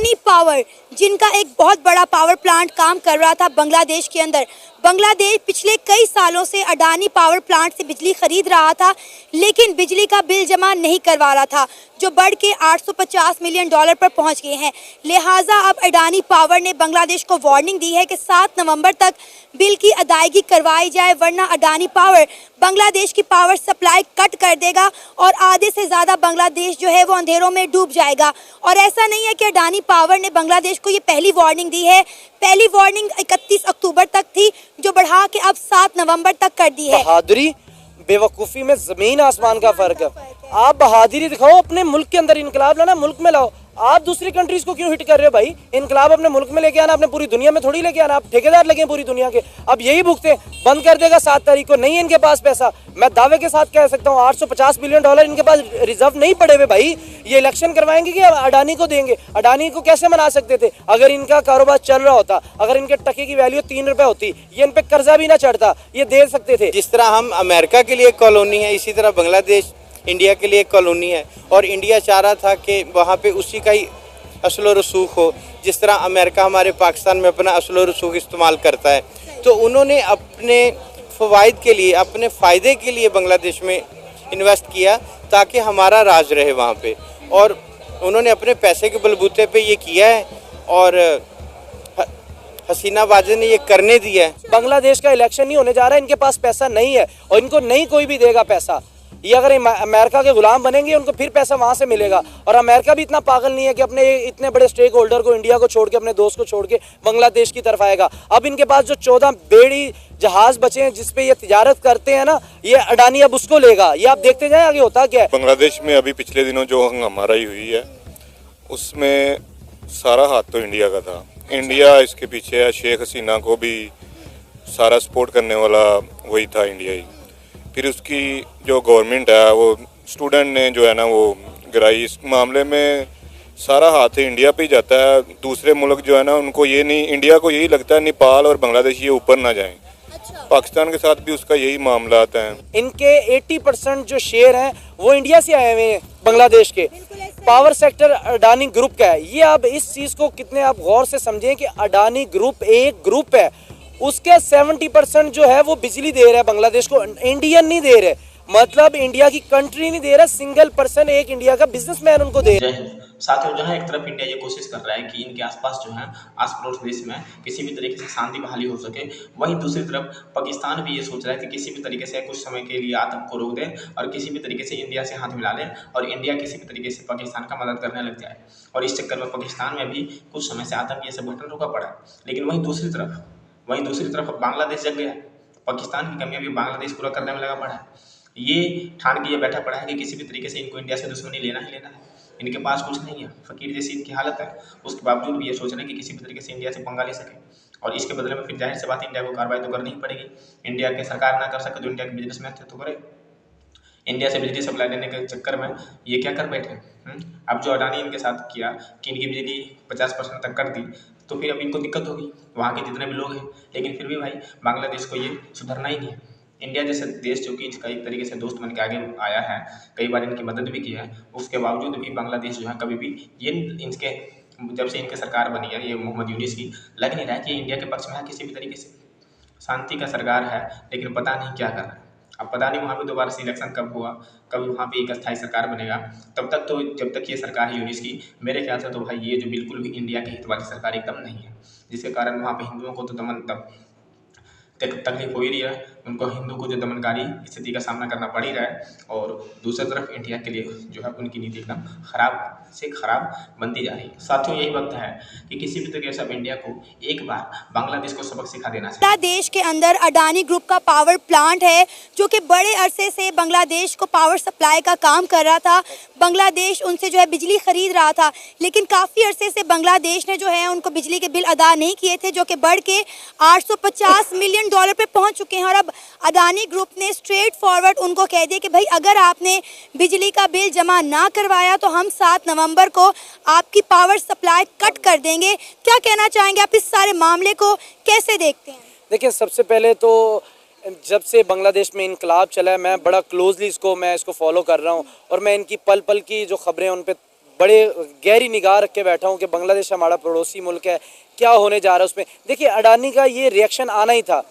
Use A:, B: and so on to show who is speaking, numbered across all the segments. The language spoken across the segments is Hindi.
A: अडानी पावर, जिनका एक बहुत बड़ा पावर प्लांट काम कर रहा था बांग्लादेश के अंदर। बांग्लादेश पिछले कई सालों से अडानी पावर प्लांट से बिजली खरीद रहा था, लेकिन बिजली का बिल जमा नहीं करवा रहा था, जो बढ़ के $850 मिलियन पर पहुंच गए हैं। लिहाजा अब अडानी पावर ने बांग्लादेश को वार्निंग दी है कि 7 नवंबर तक बिल की अदायगी करवाई जाए, वरना अडानी पावर बांग्लादेश की पावर सप्लाई कट कर देगा और आधे से ज़्यादा बांग्लादेश जो है वो अंधेरों में डूब जाएगा। और ऐसा नहीं है कि अडानी पावर ने बांग्लादेश को ये पहली वार्निंग दी है। पहली वार्निंग 31 अक्टूबर तक थी, जो बढ़ा के अब 7 नवंबर तक कर दी है।
B: बहादुरी बेवकूफ़ी में ज़मीन आसमान का फ़र्क है। आप बहादुरी दिखाओ, अपने मुल्क के अंदर इनकलाब लाना, मुल्क में लाओ। आप दूसरी कंट्रीज को क्यों हिट कर रहे हो भाई? इनकलाब अपने मुल्क में लेके आना, अपने पूरी दुनिया में थोड़ी लेके आना। आप ठेकेदार लगे पूरी दुनिया के। अब यही भुगते बंद कर देगा 7 तारीख को। नहीं है इनके पास पैसा, मैं दावे के साथ कह सकता हूँ $850 मिलियन इनके पास रिजर्व नहीं पड़े हुए भाई। ये इलेक्शन करवाएंगे कि अडानी को देंगे? अडानी को कैसे मना सकते थे? अगर इनका कारोबार चल रहा होता, अगर इनके टके की वैल्यू 3 रुपए होती, ये इन पे कर्जा भी ना चढ़ता, ये दे सकते थे।
C: जिस तरह हम अमेरिका के लिए कॉलोनी है, इसी तरह बांग्लादेश इंडिया के लिए कॉलोनी है। और इंडिया चाह रहा था कि वहाँ पे उसी का ही असलो रसूख हो, जिस तरह अमेरिका हमारे पाकिस्तान में अपना असलो रसूख इस्तेमाल करता है। तो उन्होंने अपने फ़वाइद के लिए, अपने फ़ायदे के लिए बांग्लादेश में इन्वेस्ट किया ताकि हमारा राज रहे वहाँ पे। और उन्होंने अपने पैसे के बलबूते पे ये किया है और हसीना वाजे ने ये करने दिया है।
B: बांग्लादेश का इलेक्शन नहीं होने जा रहा है, इनके पास पैसा नहीं है और इनको नहीं कोई भी देगा पैसा। ये अगर अमेरिका के गुलाम बनेंगे, उनको फिर पैसा वहां से मिलेगा। और अमेरिका भी इतना पागल नहीं है कि अपने इतने बड़े स्टेक होल्डर को, इंडिया को छोड़ के, अपने दोस्त को छोड़ के बांग्लादेश की तरफ आएगा। अब इनके पास जो 14 बेड़ी जहाज बचे हैं जिसपे ये तिजारत करते हैं ना, ये अडानी अब उसको लेगा। ये आप देखते जाए आगे होता क्या है।
D: बांग्लादेश में अभी पिछले दिनों जो हंगामाराई हुई है, उसमें सारा हाथ तो इंडिया का था। इंडिया इसके पीछे है। शेख हसीना को भी सारा सपोर्ट करने वाला वही था, इंडिया ही। फिर उसकी जो गवर्नमेंट है, वो स्टूडेंट ने जो है ना वो गिराई। इस मामले में सारा हाथ इंडिया पे ही जाता है। दूसरे मुल्क जो है ना, उनको ये नहीं, इंडिया को यही लगता है नेपाल और बांग्लादेश ये ऊपर ना जाएं। पाकिस्तान के साथ भी उसका यही मामला आता है।
B: इनके 80% जो शेयर हैं वो इंडिया से आए हुए हैं, बांग्लादेश के। पावर सेक्टर अडानी ग्रुप का है। ये आप इस चीज़ को कितने आप गौर से समझें कि अडानी ग्रुप एक ग्रुप है, उसके 70% जो है वो बिजली दे रहा है बांग्लादेश को, इंडियन नहीं दे रहे। मतलब इंडिया की कंट्री नहीं दे रहा, सिंगल पर्सन, एक इंडिया का बिजनेसमैन उनको दे रहा है।
E: साथियों, जो है एक तरफ इंडिया ये कोशिश कर रहा है कि इनके आसपास जो है आस पड़ोस देश में किसी भी तरीके से शांति बहाली हो सके। वहीं दूसरी तरफ पाकिस्तान भी ये सोच रहा है कि किसी भी तरीके से कुछ समय के लिए आतंक को रोक दे और किसी भी तरीके से इंडिया से हाथ मिला ले और इंडिया किसी भी तरीके से पाकिस्तान का मदद करने लग जाए। और इस चक्कर में पाकिस्तान में भी कुछ समय से आतंक ये सब घटना रुका पड़ा है। लेकिन वहीं दूसरी तरफ बांग्लादेश जग गया। पाकिस्तान की कमियां भी बांग्लादेश पूरा करने में लगा पड़ा है। ये ठान के ये बैठा पड़ा है कि किसी भी तरीके से इनको इंडिया से दुश्मनी लेना ही लेना है। इनके पास कुछ नहीं है, फकीर जैसी इनकी हालत है। उसके बावजूद भी ये सोच रहे हैं कि किसी भी तरीके से इंडिया से पंगा ले सके और इसके बदले में फिर जाहिर सी बात इंडिया को कार्रवाई तो करनी ही पड़ेगी। इंडिया के सरकार ना कर सके तो इंडिया के बिजनेसमैन थे तो करे। इंडिया से बिजली सप्लाई लेने के चक्कर में ये क्या कर बैठे। अब जो अडानी इनके साथ किया कि इनकी बिजली 50% तक कर दी, तो फिर अब इनको दिक्कत होगी, वहाँ के जितने भी लोग हैं। लेकिन फिर भी भाई बांग्लादेश को ये सुधरना ही नहीं है। इंडिया जैसे देश जो कि इसका एक तरीके से दोस्त बन के आगे आया है, कई बार इनकी मदद भी की है, उसके बावजूद भी बांग्लादेश जो है कभी भी ये इनके जब से इनकी सरकार बनी है, ये मोहम्मद यूनिस की, लग नहीं रहा है कि इंडिया के पक्ष में है किसी भी तरीके से। शांति का सरकार है, लेकिन पता नहीं क्या कर रहा है। अब पता नहीं वहाँ पे दोबारा से इलेक्शन कब हुआ, कब वहाँ पे एक अस्थायी सरकार बनेगा। तब तक तो जब तक ये सरकार है यूनिस की, मेरे ख्याल से तो भाई ये जो बिल्कुल भी इंडिया के हित वाली सरकार एकदम नहीं है, जिसके कारण वहाँ पे हिंदुओं को तो तकलीफ हो ही रही है। उनको हिंदू को जो दमनकारी स्थिति का सामना करना पड़ ही रहा है और दूसरी तरफ इंडिया के लिए जो है उनकी नीति एकदम खराब से खराब बनती जा रही है। साथियों, यही वक्त है कि किसी भी तरीके से अब इंडिया को एक बार बांग्लादेश को सबक सिखा देना चाहिए।
A: बांग्लादेश के अंदर अडानी ग्रुप का पावर प्लांट है, जो कि बड़े अरसे से बांग्लादेश को पावर सप्लाई का काम कर रहा था। बांग्लादेश उनसे जो है बिजली खरीद रहा था, लेकिन काफ़ी अरसे से बांग्लादेश ने जो है उनको बिजली के बिल अदा नहीं किए थे, जो कि बढ़ के $850 मिलियन पे पहुंच चुके हैं। और अब अडानी ग्रुप ने स्ट्रेट फॉरवर्ड उनको कह दिया कि भाई अगर आपने बिजली का बिल जमा ना करवाया तो हम 7 नवंबर को आपकी पावर सप्लाई कट कर देंगे। क्या कहना चाहेंगे आप, इस सारे मामले को कैसे देखते हैं?
B: देखिए, सबसे पहले तो जब से बांग्लादेश में इनकलाब चला है, मैं बड़ा क्लोजली मैं इसको फॉलो कर रहा हूँ और मैं इनकी पल पल की जो खबरें उन पे बड़े गहरी निगाह रख के बैठा हूँ कि बांग्लादेश हमारा पड़ोसी मुल्क है, क्या होने जा रहा है उसमें। देखिए अडानी का ये रिएक्शन आना ही था।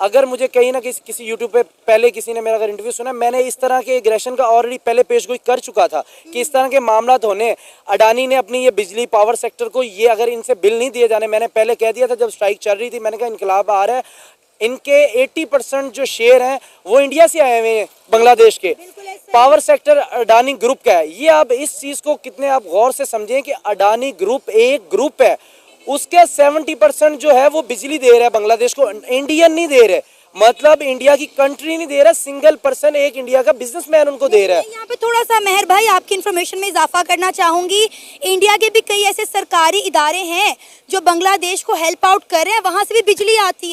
B: अगर मुझे कहीं ना किसी यूट्यूब पे पहले किसी ने मेरा अगर इंटरव्यू सुना, मैंने इस तरह के एग्रेशन का ऑलरेडी पहले पेशगोई कर चुका था कि इस तरह के मामला होने। अडानी ने अपनी ये बिजली पावर सेक्टर को ये अगर इनसे बिल नहीं दिए जाने, मैंने पहले कह दिया था जब स्ट्राइक चल रही थी, मैंने कहा इनकलाब आ रहा है, इनके 80% जो शेयर हैं वो इंडिया से आए हुए हैं, बांग्लादेश के। पावर सेक्टर अडानी ग्रुप का है। ये आप इस चीज़ को कितने आप गौर से समझें कि अडानी ग्रुप एक ग्रुप है, उसके 70% जो है वो बिजली दे रहा है बांग्लादेश को, इंडियन नहीं दे रहे। मतलब इंडिया की कंट्री नहीं दे रहा, सिंगल पर्सन एक इंडिया का बिजनेसमैन उनको दे रहा है।
A: यहाँ पे थोड़ा सा मेहर भाई आपकी इन्फॉर्मेशन में इजाफा करना चाहूंगी। इंडिया के भी कई ऐसे सरकारी इदारे हैं जो बांग्लादेश को हेल्प आउट कर रहे हैं, वहां से भी बिजली आती है।